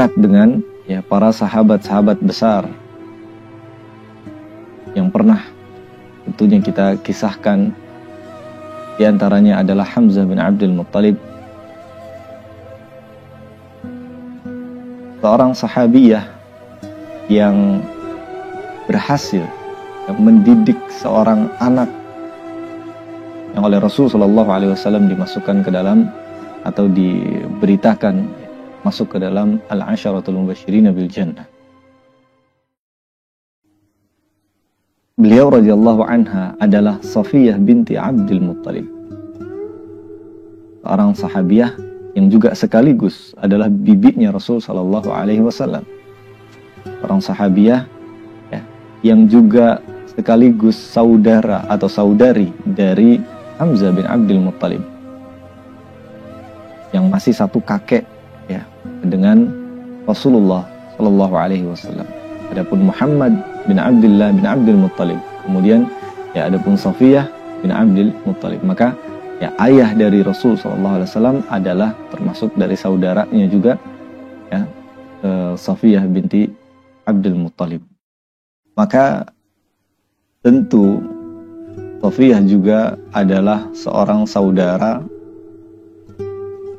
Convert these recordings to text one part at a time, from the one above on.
dekat dengan para sahabat-sahabat besar yang pernah tentunya kita kisahkan. Di antaranya adalah Hamzah bin Abdul Muttalib, seorang sahabiyah yang berhasil mendidik seorang anak yang oleh Rasulullah SAW dimasukkan ke dalam atau diberitakan masuk ke dalam al-asharatul mubashirina bil jannah. Beliau radhiyallahu anha adalah Safiyah binti Abdul Muttalib, seorang sahabiyah yang juga sekaligus adalah bibinya Rasul sallallahu alaihi wasallam. Seorang sahabiyah yang juga sekaligus saudara atau saudari dari Hamzah bin Abdul Muttalib, yang masih satu kakek dengan Rasulullah sallallahu alaihi wasallam. Adapun Muhammad bin Abdullah bin Abdul Muttalib, kemudian adapun Safiyah bin Abdul Muttalib, maka ayah dari Rasul sallallahu alaihi wasallam adalah termasuk dari saudaranya juga Safiyah binti Abdul Muttalib. Maka tentu Safiyah juga adalah seorang saudara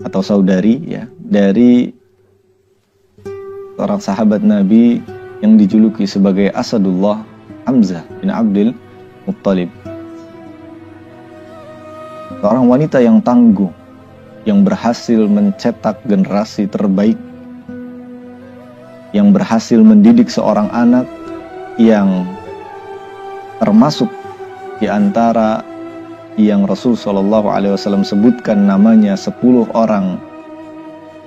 atau saudari dari seorang sahabat Nabi yang dijuluki sebagai Asadullah, Hamzah bin Abdul Muttalib. Seorang wanita yang tangguh, yang berhasil mencetak generasi terbaik, yang berhasil mendidik seorang anak yang termasuk di antara yang Rasul SAW sebutkan namanya 10 orang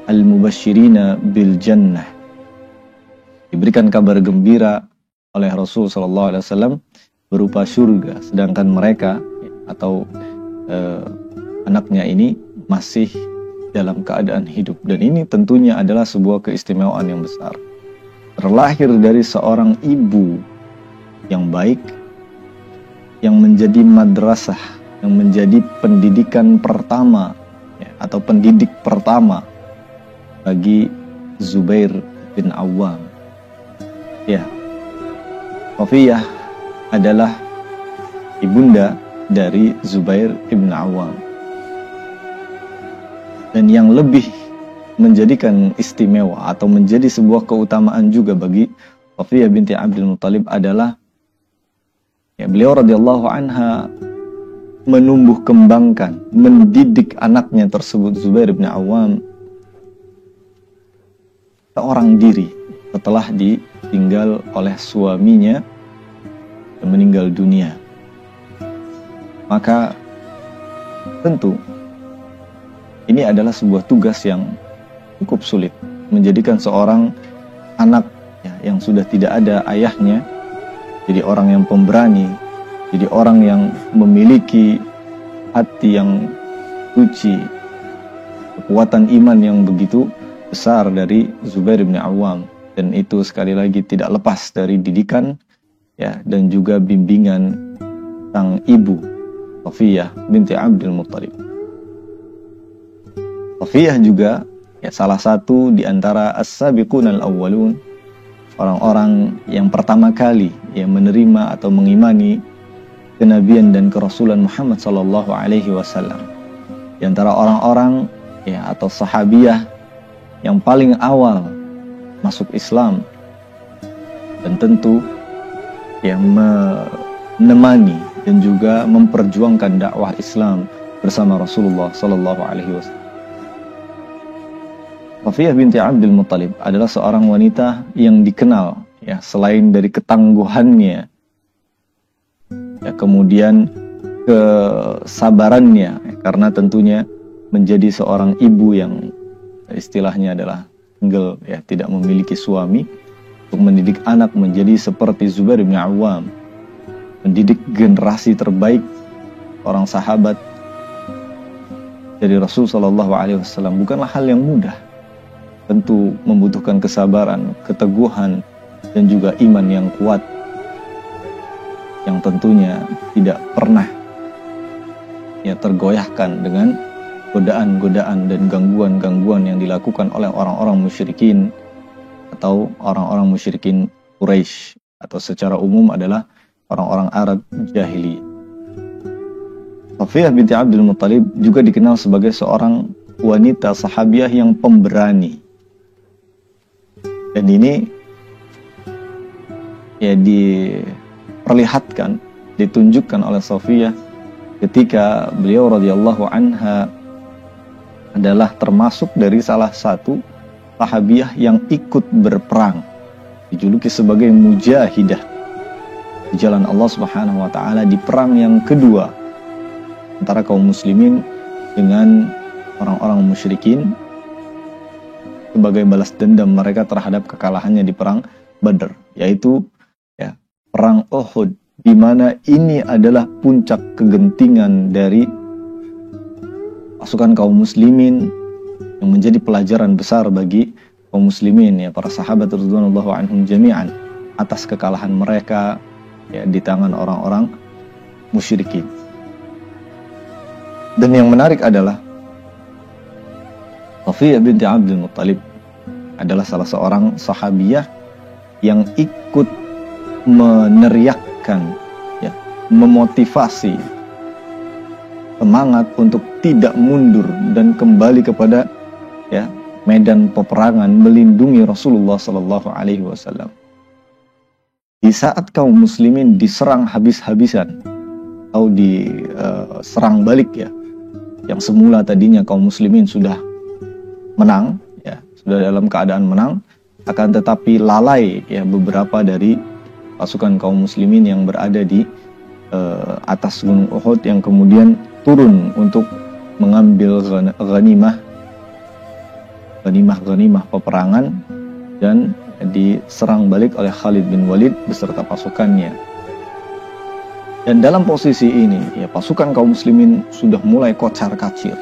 al-mubashirina bil jannah, diberikan kabar gembira oleh Rasul SAW berupa surga, sedangkan mereka atau anaknya ini masih dalam keadaan hidup. Dan ini tentunya adalah sebuah keistimewaan yang besar, terlahir dari seorang ibu yang baik, yang menjadi madrasah, yang menjadi pendidikan pertama atau pendidik pertama bagi Zubair bin Awam. Safiyah adalah ibunda dari Zubair bin Awam. Dan yang lebih menjadikan istimewa atau menjadi sebuah keutamaan juga bagi Safiyah binti Abdul Muttalib adalah beliau radhiyallahu anha menumbuh kembangkan, mendidik anaknya tersebut, Zubair bin Awam, seorang diri setelah ditinggal oleh suaminya dan meninggal dunia. Maka tentu ini adalah sebuah tugas yang cukup sulit, menjadikan seorang anak yang sudah tidak ada ayahnya jadi orang yang pemberani, jadi orang yang memiliki hati yang suci, kekuatan iman yang begitu besar dari Zubair bin Awam. Dan itu sekali lagi tidak lepas dari didikan dan juga bimbingan sang ibu Safiyah binti Abdul Muttalib. Safiyah juga salah satu di antara as-sabiqun al-awwalun, orang-orang yang pertama kali yang menerima atau mengimani kenabian dan kerasulan Muhammad sallallahu alaihi wasallam. Di antara orang-orang atau sahabiyah yang paling awal masuk Islam, dan tentu menemani dan juga memperjuangkan dakwah Islam bersama Rasulullah sallallahu alaihi wasallam. Safiyah binti Abdul Muttalib adalah seorang wanita yang dikenal selain dari ketangguhannya, kemudian kesabarannya, karena tentunya menjadi seorang ibu yang istilahnya adalah single, tidak memiliki suami, untuk mendidik anak menjadi seperti Zubair bin Awam, mendidik generasi terbaik orang sahabat dari Rasul sallallahu alaihi wasallam bukanlah hal yang mudah. Tentu membutuhkan kesabaran, keteguhan, dan juga iman yang kuat, yang tentunya tidak pernah tergoyahkan dengan godaan-godaan dan gangguan-gangguan yang dilakukan oleh orang-orang musyrikin atau orang-orang musyrikin Quraisy, atau secara umum adalah orang-orang Arab jahiliyah. Safiyah binti Abdul Muttalib juga dikenal sebagai seorang wanita sahabiah yang pemberani. Dan ini ya diperlihatkan, ditunjukkan oleh Safiyah ketika beliau radhiyallahu anha adalah termasuk dari salah satu sahabiah yang ikut berperang, dijuluki sebagai mujahidah di jalan Allah Subhanahu wa taala di perang yang kedua antara kaum muslimin dengan orang-orang musyrikin sebagai balas dendam mereka terhadap kekalahannya di perang Badr, yaitu ya perang Uhud, di mana ini adalah puncak kegentingan dari pasukan kaum muslimin yang menjadi pelajaran besar bagi kaum muslimin, ya para sahabat radhiyallahu anhum jami'an, atas kekalahan mereka ya di tangan orang-orang musyrikin. Dan yang menarik adalah Safiyah binti Abdul Muttalib adalah salah seorang sahabiyah yang ikut meneriakkan, ya, memotivasi semangat untuk tidak mundur dan kembali kepada ya medan peperangan, melindungi Rasulullah Sallallahu Alaihi Wasallam. Di saat kaum muslimin diserang habis-habisan atau diserang balik, ya, yang semula tadinya kaum muslimin sudah menang, ya, sudah dalam keadaan menang, akan tetapi lalai ya beberapa dari pasukan kaum muslimin yang berada di atas gunung Uhud, yang kemudian turun untuk mengambil ghanimah peperangan dan diserang balik oleh Khalid bin Walid beserta pasukannya. Dan dalam posisi ini ya pasukan kaum muslimin sudah mulai kocar-kacir.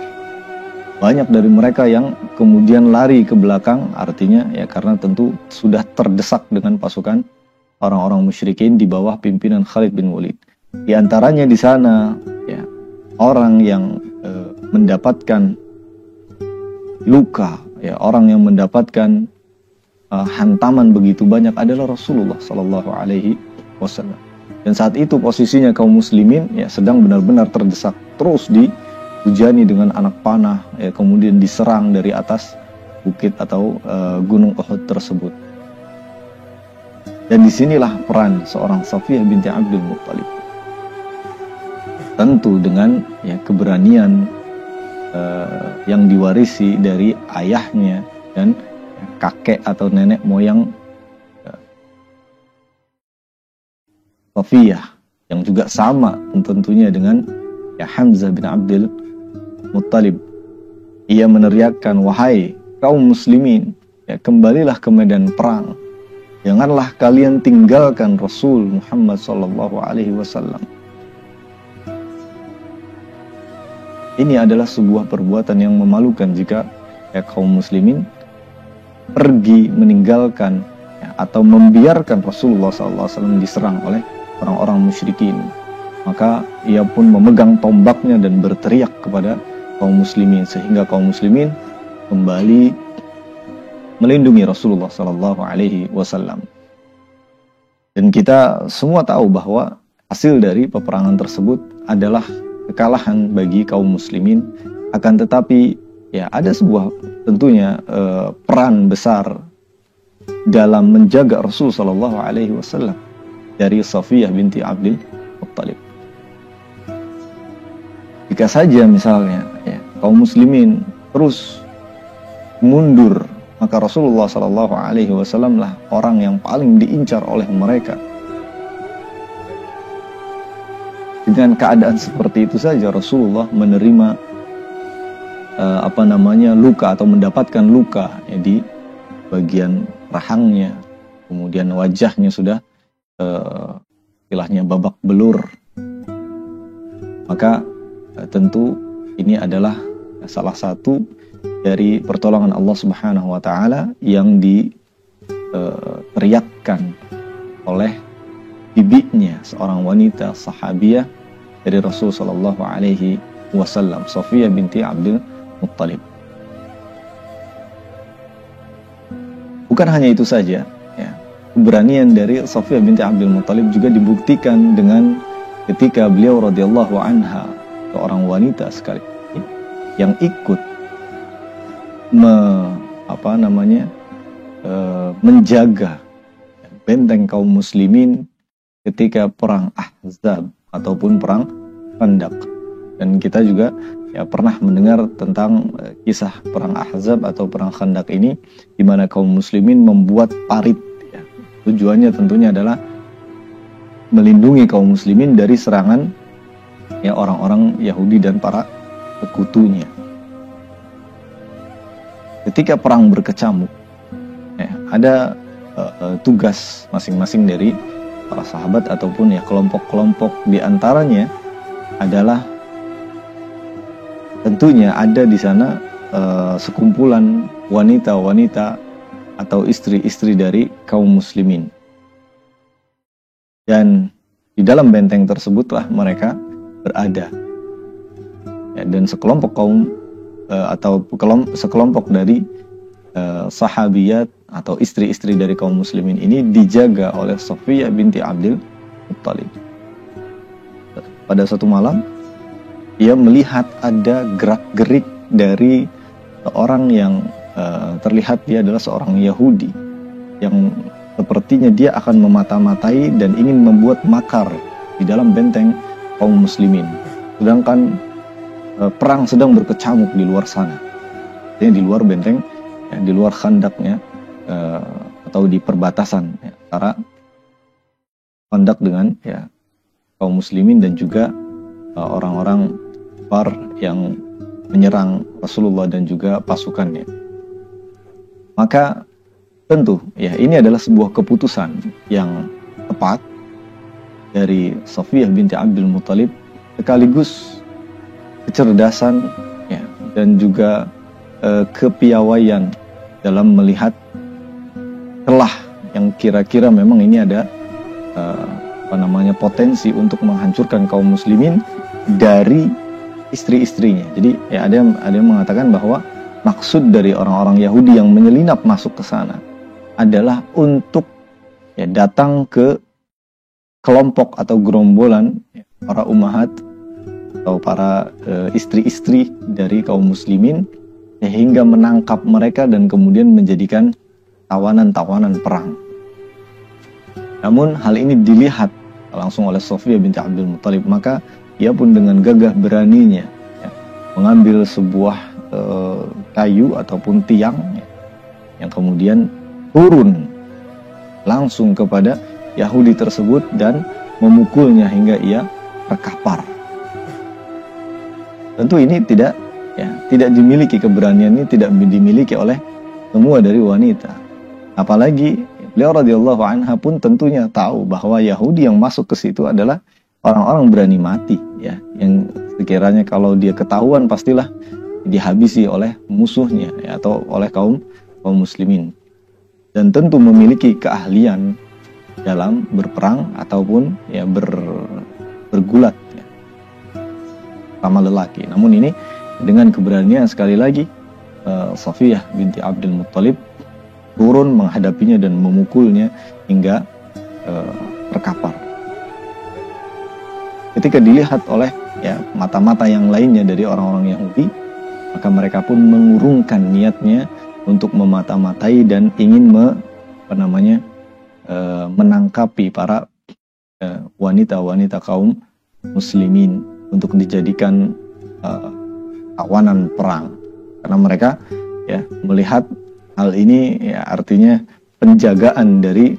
Banyak dari mereka yang kemudian lari ke belakang, artinya ya karena tentu sudah terdesak dengan pasukan orang-orang musyrikin di bawah pimpinan Khalid bin Walid. Di antaranya di sana ya orang yang mendapatkan luka, ya orang yang mendapatkan hantaman begitu banyak adalah Rasulullah Sallallahu Alaihi Wasallam. Dan saat itu posisinya kaum muslimin ya sedang benar-benar terdesak, terus dihujani dengan anak panah, ya kemudian diserang dari atas bukit atau gunung Uhud tersebut. Dan disinilah peran seorang Safiyah binti Abdul Muttalib. Tentu dengan ya keberanian yang diwarisi dari ayahnya dan kakek atau nenek moyang Safiyah, yang juga sama tentunya dengan ya Hamzah bin Abdul Muttalib. Ia meneriakkan, wahai kaum muslimin, ya kembalilah ke medan perang. Janganlah kalian tinggalkan Rasul Muhammad sallallahu alaihi wasallam. Ini adalah sebuah perbuatan yang memalukan jika ya kaum muslimin pergi meninggalkan ya, atau membiarkan Rasulullah SAW diserang oleh orang-orang musyrikin. Maka ia pun memegang tombaknya dan berteriak kepada kaum muslimin, sehingga kaum muslimin kembali melindungi Rasulullah SAW. Dan kita semua tahu bahwa hasil dari peperangan tersebut adalah kekalahan bagi kaum muslimin. Akan tetapi ya ada sebuah tentunya peran besar dalam menjaga Rasul Sallallahu Alaihi Wasallam dari Safiyah binti Abdul Muttalib. Jika saja misalnya ya, kaum muslimin terus mundur, maka Rasulullah Sallallahu Alaihi Wasallam lah orang yang paling diincar oleh mereka. Dengan keadaan seperti itu saja Rasulullah menerima luka atau mendapatkan luka ya, di bagian rahangnya, kemudian wajahnya sudah istilahnya babak belur. Maka tentu ini adalah salah satu dari pertolongan Allah Subhanahu wa taala yang diteriakkan oleh bibinya, seorang wanita sahabiyah dari Rasul sallallahu alaihi wasallam, Safiyah binti Abdul Muttalib. Bukan hanya itu saja, ya, keberanian dari Safiyah binti Abdul Muttalib juga dibuktikan dengan ketika beliau radhiyallahu anha, seorang wanita sekali yang ikut menjaga benteng kaum muslimin ketika perang Ahzab ataupun perang Khandaq. Dan kita juga ya pernah mendengar tentang kisah perang Ahzab atau perang Khandaq ini, di mana kaum muslimin membuat parit, ya. Tujuannya tentunya adalah melindungi kaum muslimin dari serangan ya orang-orang Yahudi dan para sekutunya. Ketika perang berkecamuk, ya, ada tugas masing-masing dari para sahabat ataupun ya kelompok-kelompok. Di antaranya adalah tentunya ada di sana sekumpulan wanita-wanita atau istri-istri dari kaum muslimin. Dan di dalam benteng tersebutlah mereka berada. Ya, dan sekelompok kaum sekelompok dari sahabiyat atau istri-istri dari kaum muslimin ini dijaga oleh Safiyah binti Abdul Muttalib. Pada suatu malam, ia melihat ada gerak-gerik dari seorang yang terlihat dia adalah seorang Yahudi yang sepertinya dia akan memata-matai dan ingin membuat makar di dalam benteng kaum muslimin. Sedangkan perang sedang berkecamuk di luar sana. Di luar benteng, ya, di luar khandaknya, atau di perbatasan ya, antara khandak dengan ya, kaum muslimin dan juga orang-orang kafir yang menyerang Rasulullah dan juga pasukannya. Maka tentu ya ini adalah sebuah keputusan yang tepat dari Safiyah binti Abdul Muttalib, sekaligus kecerdasan ya, dan juga kepiawaian dalam melihat celah yang kira-kira memang ini ada potensi untuk menghancurkan kaum muslimin dari istri-istrinya. Jadi ya ada yang mengatakan bahwa maksud dari orang-orang Yahudi yang menyelinap masuk ke sana adalah untuk ya datang ke kelompok atau gerombolan ya, para ummahat atau para istri-istri dari kaum muslimin, sehingga menangkap mereka dan kemudian menjadikan tawanan-tawanan perang. Namun hal ini dilihat langsung oleh Safiyah binti Abdul Muttalib, maka ia pun dengan gagah beraninya ya, mengambil sebuah kayu ataupun tiang ya, yang kemudian turun langsung kepada Yahudi tersebut dan memukulnya hingga ia terkapar. Tentu ini tidak dimiliki, keberanian ini tidak dimiliki oleh semua dari wanita. Apalagi beliau radhiyallahu anha pun tentunya tahu bahwa Yahudi yang masuk ke situ adalah orang-orang berani mati ya, yang sekiranya kalau dia ketahuan pastilah dihabisi oleh musuhnya ya, atau oleh kaum muslimin, dan tentu memiliki keahlian dalam berperang ataupun ya bergulat ya, sama lelaki. Namun ini dengan keberanian sekali lagi Safiyah binti Abdul Muttalib turun menghadapinya dan memukulnya hingga terkapar. Ketika dilihat oleh ya mata-mata yang lainnya dari orang-orang Yahudi, maka mereka pun mengurungkan niatnya untuk memata-matai dan ingin menangkapi para wanita-wanita kaum muslimin untuk dijadikan tawanan perang. Karena mereka ya melihat hal ini ya artinya penjagaan dari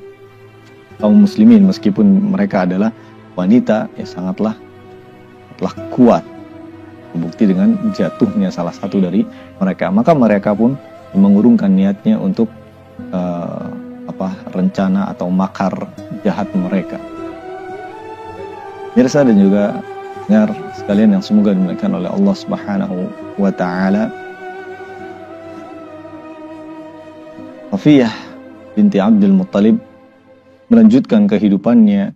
kaum muslimin, meskipun mereka adalah wanita ya sangatlah kuat, terbukti dengan jatuhnya salah satu dari mereka. Maka mereka pun mengurungkan niatnya untuk rencana atau makar jahat mereka. Mirsa dan juga dengar sekalian yang semoga dimuliakan oleh Allah Subhanahu wa taala, Safiyah binti Abdul Muttalib melanjutkan kehidupannya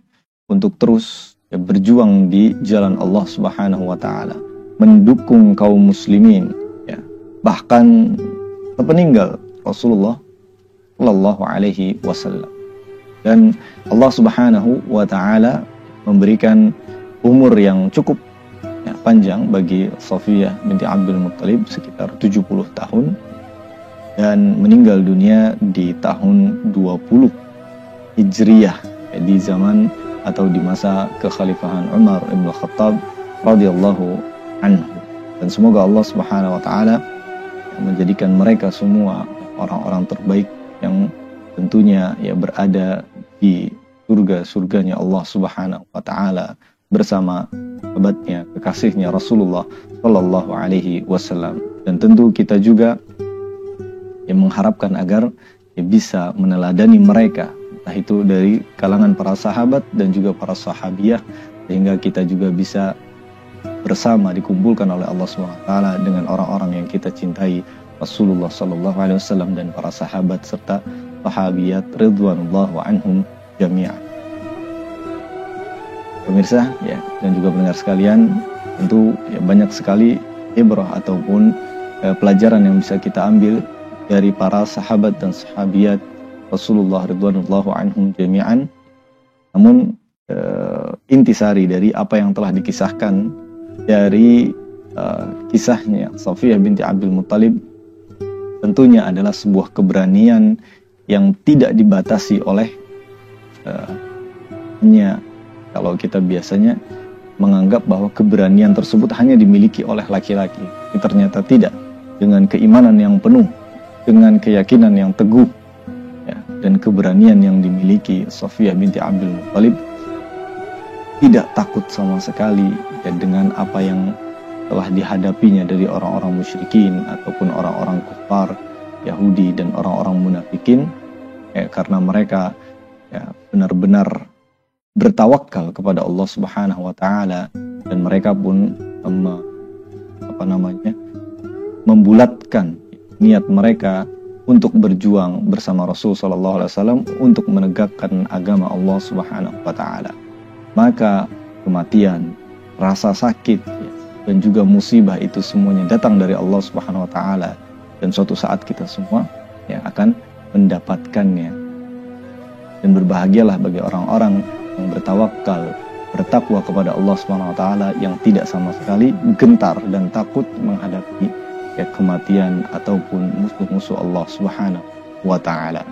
untuk terus ya, berjuang di jalan Allah Subhanahu wa taala, mendukung kaum muslimin ya, bahkan sepeninggal Rasulullah Shallallahu Alaihi Wasallam. Dan Allah Subhanahu wa Ta'ala memberikan umur yang cukup panjang bagi Safiyah binti Abdul Muttalib, sekitar 70 tahun, dan meninggal dunia di tahun 20 Hijriyah, di zaman atau di masa kekhalifahan Umar ibn Khattab radhiyallahu anhu. Dan semoga Allah Subhanahu wa Ta'ala menjadikan mereka semua orang-orang terbaik yang tentunya berada di surganya Allah Subhanahu wa Ta'ala bersama sahabatnya, kekasihnya Rasulullah Shallallahu Alaihi Wasallam. Dan tentu kita juga mengharapkan agar bisa meneladani mereka, entah itu dari kalangan para sahabat dan juga para sahabiyah, sehingga kita juga bisa bersama dikumpulkan oleh Allah Subhanahu wa Ta'ala dengan orang-orang yang kita cintai, Rasulullah Shallallahu Alaihi Wasallam dan para sahabat serta sahabiyat ridwanullahu anhum jami'an. Pemirsa dan juga pendengar sekalian, tentu banyak sekali ibrah ataupun pelajaran yang bisa kita ambil dari para sahabat dan sahabiyat Rasulullah ridwanullahu anhum jami'an. Namun intisari dari apa yang telah dikisahkan dari kisahnya Safiyah binti Abdul Muttalib tentunya adalah sebuah keberanian yang tidak dibatasi oleh hanya, kalau kita biasanya menganggap bahwa keberanian tersebut hanya dimiliki oleh laki-laki. Tapi ternyata tidak. Dengan keimanan yang penuh, dengan keyakinan yang teguh, dan keberanian yang dimiliki Safiyah binti Abdul Muttalib, tidak takut sama sekali dengan apa yang telah dihadapinya dari orang-orang musyrikin ataupun orang-orang kufar Yahudi dan orang-orang munafikin, karena mereka benar-benar bertawakal kepada Allah Subhanahu wa Ta'ala, dan mereka pun membulatkan niat mereka untuk berjuang bersama Rasul Sallallahu Alaihi Wasallam untuk menegakkan agama Allah Subhanahu wa Ta'ala. Maka kematian, rasa sakit, dan juga musibah itu semuanya datang dari Allah Subhanahu wa Ta'ala, dan suatu saat kita semua akan mendapatkannya. Dan berbahagialah bagi orang-orang yang bertawakal, bertakwa kepada Allah Subhanahu wa Ta'ala, yang tidak sama sekali gentar dan takut menghadapi kematian ataupun musuh-musuh Allah Subhanahu wa Ta'ala.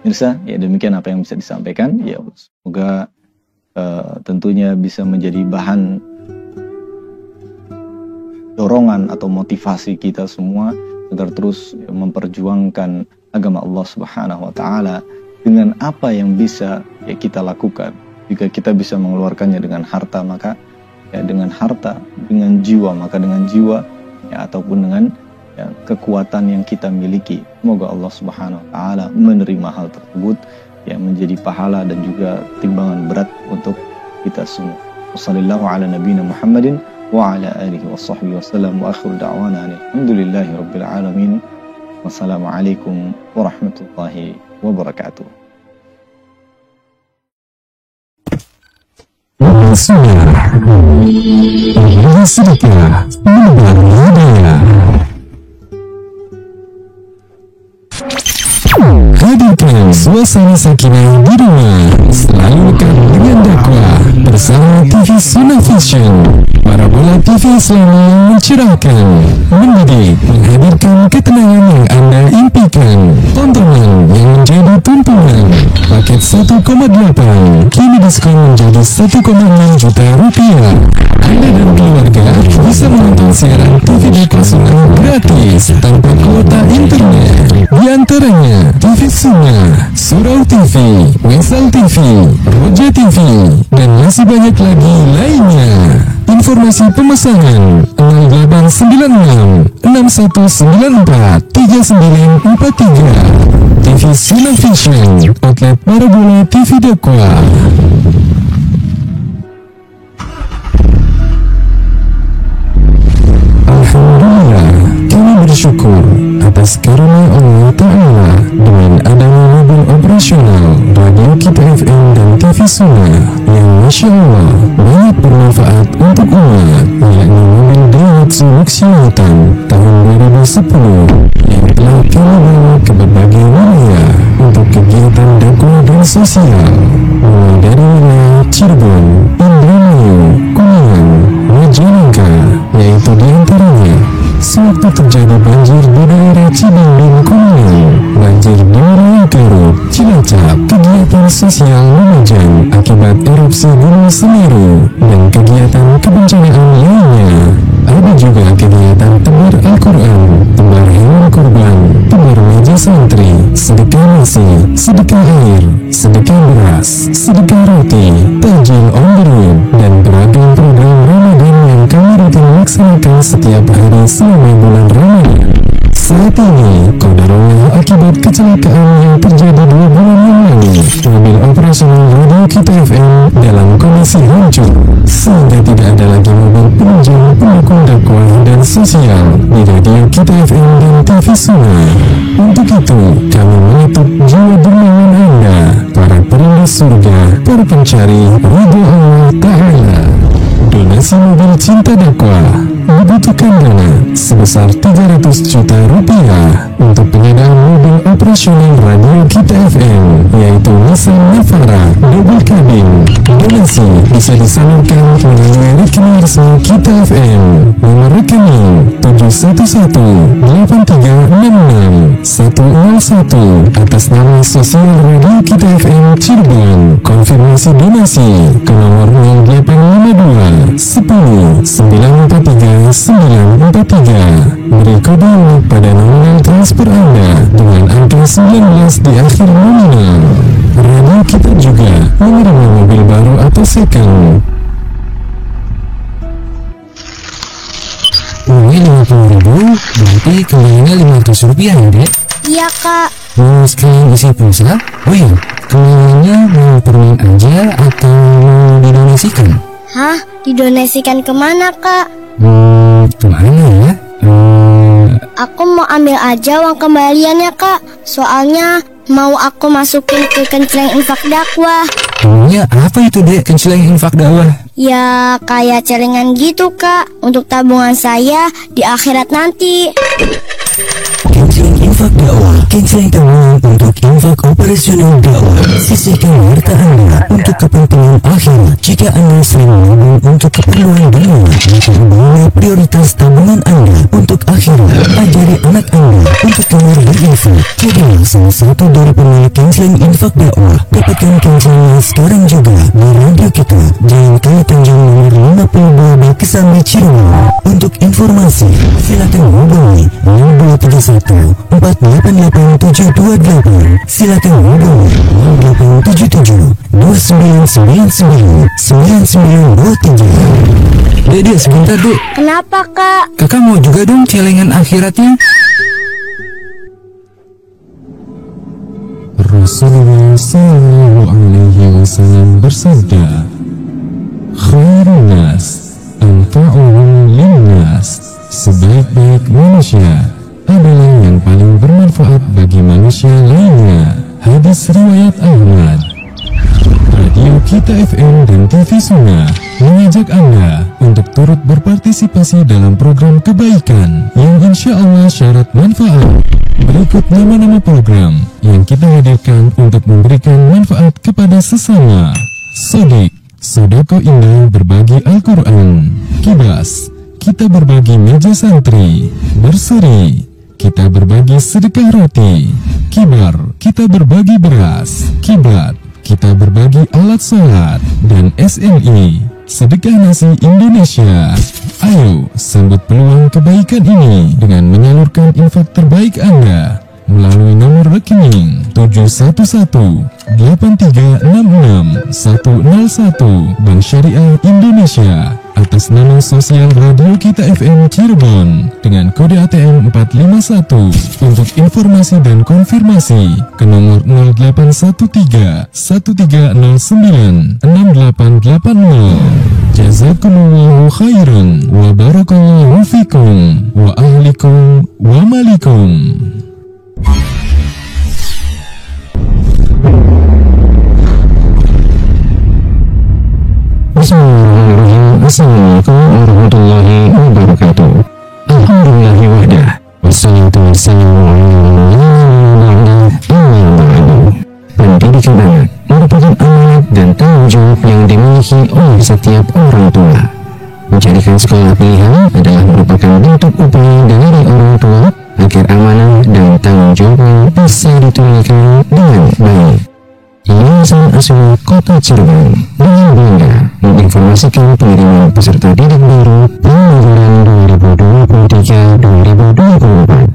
Mirsa, demikian apa yang bisa disampaikan. Semoga tentunya bisa menjadi bahan dorongan atau motivasi kita semua agar terus memperjuangkan agama Allah Subhanahu wa Ta'ala dengan apa yang bisa kita lakukan. Jika kita bisa mengeluarkannya dengan harta, maka dengan harta, dengan jiwa, maka dengan jiwa, ataupun dengan kekuatan yang kita miliki. Semoga Allah Subhanahu wa Ta'ala menerima hal tersebut menjadi pahala dan juga timbangan berat untuk kita semua. Wassallallahu ala nabiyina Muhammadin wa ala alihi wa sahbihi wasallam, wa akhiru da'wana alhamdulillahi rabbil alamin. Wassalamualaikum warahmatullahi wabarakatuh. Sunnah sedekah menebar hidayah. Hadirkan suasana sakinah di rumah, selalu dekat dengan dakwah bersama TV Sunnah Vision. Parabola TV Islami yang mencerahkan, mendidik, menghadirkan ketenangan yang Anda impikan. Tontonan yang menjadi tumpuan. Paket 1,8 kini diskon menjadi 1,6 juta rupiah. Anda dan keluarga bisa menonton siaran TV Dakwah Sunnah gratis tanpa kuota internet. Di antaranya TV Sunnah, Surau TV, Wesal TV, Roja TV, dan masih banyak lagi lainnya. Informasi pemesanan 0896 6194 3943. TV Sunnah Vision, outlet Parabola TV Dakwah. Alhamdulillah, kami bersyukur atas karunia Allah Ta'ala dengan adanya mobil operasional Radio Kita FM dan TV Sunnah yang Masya Allah banyak bermanfaat untuk umat, yakni mobil Daihatsu Luxia Hitam tahun 2010 yang telah kami bawa ke berbagai wilayah untuk kegiatan dakwah dan sosial, mulai dari wilayah Cirebon, Indramayu, Kuningan, Majalengka, yaitu diantaranya sewaktu terjadi banjir di daerah Cibandung, Kuningan, banjir di wilayah Garut, Cilacap, kegiatan sosial Lumajang akibat erupsi Gunung Semeru, dan kegiatan kebencanaan lainnya. Ada juga kegiatan tebar Al-Quran, tebar hewan kurban, tebar meja santri, sedekah nasi, sedekah air, sedekah beras, sedekah roti, takjil on the road, dan beragam program Ramadan yang kami rutin laksanakan setiap hari selama bulan Ramadan. Saat ini, qadarullah akibat kecelakaan yang terjadi 2 bulan yang lalu, mobil operasional Radio Kita FM dalam kondisi hancur, sehingga tidak ada lagi mobil penunjang pendukung dakwah dan sosial di Radio Kita FM dan TV Sunnah. Untuk itu, kami menutup jiwa dermawan Anda, para perindu surga, para pencari ridho Allah Ta'ala. Donasi mobil cinta dakwah dibutuhkan dana sebesar 300 juta rupiah untuk penyediaan mobil operasional Radio Kita FM, yaitu Nissan Navara double cabin. Donasi bisa disalurkan melalui rekening resmi Kita FM, nomor rekening 711-8366-101 atas nama sosial Radio Kita FM Cirebon. Konfirmasi donasi ke nomor 0852 10 943 943. Beri kode unik pada nominal transfer Anda dengan angka 19 di akhir nominal. Radio Kita juga menerima mobil baru atau second. Uangnya 50.000, berarti kembalinya 500 rupiah ya, Dek? Iya, Kak. Mau sekalian isi pulsa? Oh iya, kembaliannya mau permen aja atau mau didonasikan? Hah? Didonasikan kemana, Kak? Kemana ya? Aku mau ambil aja uang kembaliannya, Kak. Soalnya mau aku masukin ke kenceleng infak dakwah. Emangnya apa itu, Dek, kenceleng infak dakwah? Ya, kayak celengan gitu, Kak. Untuk tabungan saya di akhirat nanti. Kenceleng infak dakwah, kenceleng tabungan untuk infak operasional dakwah. Sisihkan harta Anda untuk kepentingan akhirat. Jika Anda sering menabung untuk keperluan dunia, maka ubahlah prioritas tabungan Anda untuk akhirat. Ajari anak Anda untuk gemar berinfak. Jadilah salah satu dari pemilik kenceleng infak dakwah. Dapatkan kencelengnya sekarang juga di Radio Kita, Jalan Kaya Tanjung nomor 52 Kesambi, Cirebon. Untuk informasi, silakan hubungi 0231 488 728. Silakan hubungi 0877 2999 9923. Dek, sebentar, Dek. Kenapa, Kak? Kakak mau juga dong celengan akhiratnya. Rasulullah Sallallahu Alaihi Wasallam bersabda, "Khairun nas anfa'uhum linnas." Sebaik-baik manusia adalah yang paling bermanfaat bagi manusia lainnya. Hadis riwayat Ahmad. Radio Kita FM dan TV Sunnah mengajak Anda untuk turut berpartisipasi dalam program kebaikan yang insya Allah syarat manfaat. Berikut nama-nama program yang kita hadirkan untuk memberikan manfaat kepada sesama. Sodik, sodako indah berbagi Al-Quran. Kibas, kita berbagi meja santri. Berseri, kita berbagi sedekah roti. Kibar, kita berbagi beras. Kiblat, kita berbagi alat sholat. Dan SNI, Sedekah Nasi Indonesia. Ayo sambut peluang kebaikan ini dengan menyalurkan infak terbaik Anda melalui nomor rekening 711-8366-101 Bank Syariah Indonesia atas nama sosial Radio Kita FM Cirebon dengan kode ATM 451. Untuk informasi dan konfirmasi ke nomor 0813 1309 6880. Jazakumullahu khairan wa barakallahu fikum wa ahlikum wa malikum. Bismillahirrahmanirrahim. Assalamualaikum warahmatullahi wabarakatuh. Alhamdulillahi wahdah. wassalatu wassalamu ala pendidikan anak merupakan amanat dan tanggung jawab yang dimiliki oleh setiap orang tua. Menjadikan sekolah pilihan adalah merupakan bentuk upaya dari orang tua agar amanah dan tanggung jawabnya bisa ditunaikan dengan baik. Yayasan Asuna Kota Cirebon dengan bangga menginformasikan pengiriman peserta didik baru pelajaran 2023-2024.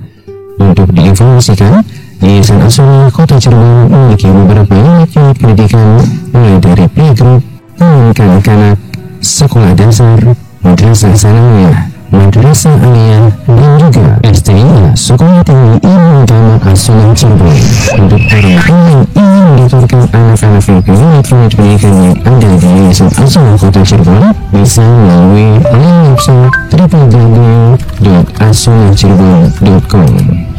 Untuk diinformasikan, Yayasan Asuna Kota Cirebon memiliki beberapa unit pendidikan mulai dari playgroup, taman kanak-kanak, sekolah dasar, madrasah sanawiyah, madrasah aliyah, dan juga STIA Sekolah Tinggi Ilmu Agama As-Sunnah Cirebon. Untuk orang yang ingin mendaftarkan anak-anaknya ke unit pendidikan yang ada di Yayasan As-Sunnah Kota Cirebon bisa melalui website www.asunnahcirebon.com.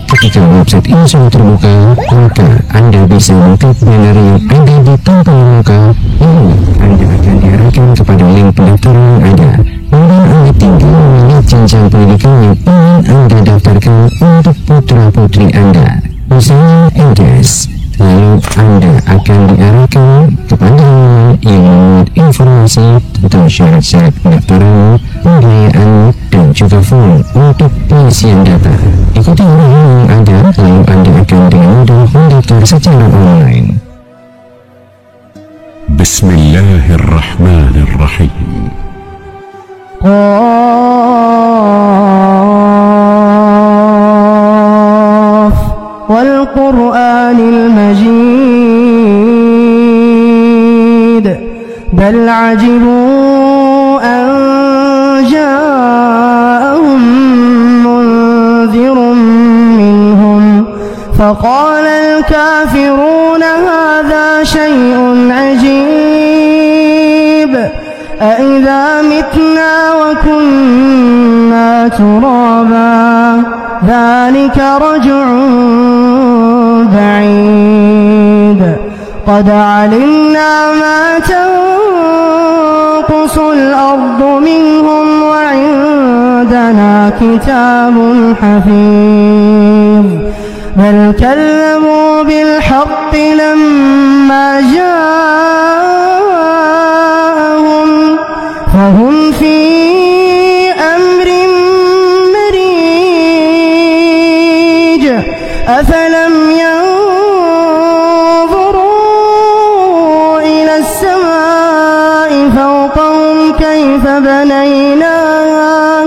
Ketika website ini sudah terbuka, maka Anda bisa mengklik banner yang ada di tampilan muka. Lalu Anda akan diarahkan kepada link pendaftaran yang ada. Kemudian Anda tinggal memilih jenjang pendidikan yang ingin Anda daftarkan untuk putra-putri Anda. Misalnya MTS. Lalu Anda akan diarahkan kepada halaman yang memuat informasi tentang syarat-syarat pendaftaran, pembiayaan, dan juga form untuk pengisian data. Ikuti arahan yang ada, lalu Anda akan dengan mudah mendaftar secara online. Bismillahirrahmanirrahim. والقرآن المجيد بل عجبوا أن جاءهم منذر منهم فقال الكافرون هذا شيء عجيب أإذا متنا وكنا ترابا ذلك رجع بعيد قد علمنا ما تنقص الأرض منهم وعندنا كتاب حفيظ بل كذبوا بالحق لما جاءهم فهم في أمر مريج أفلم ينظروا إلى السماء فوقهم كيف بنيناها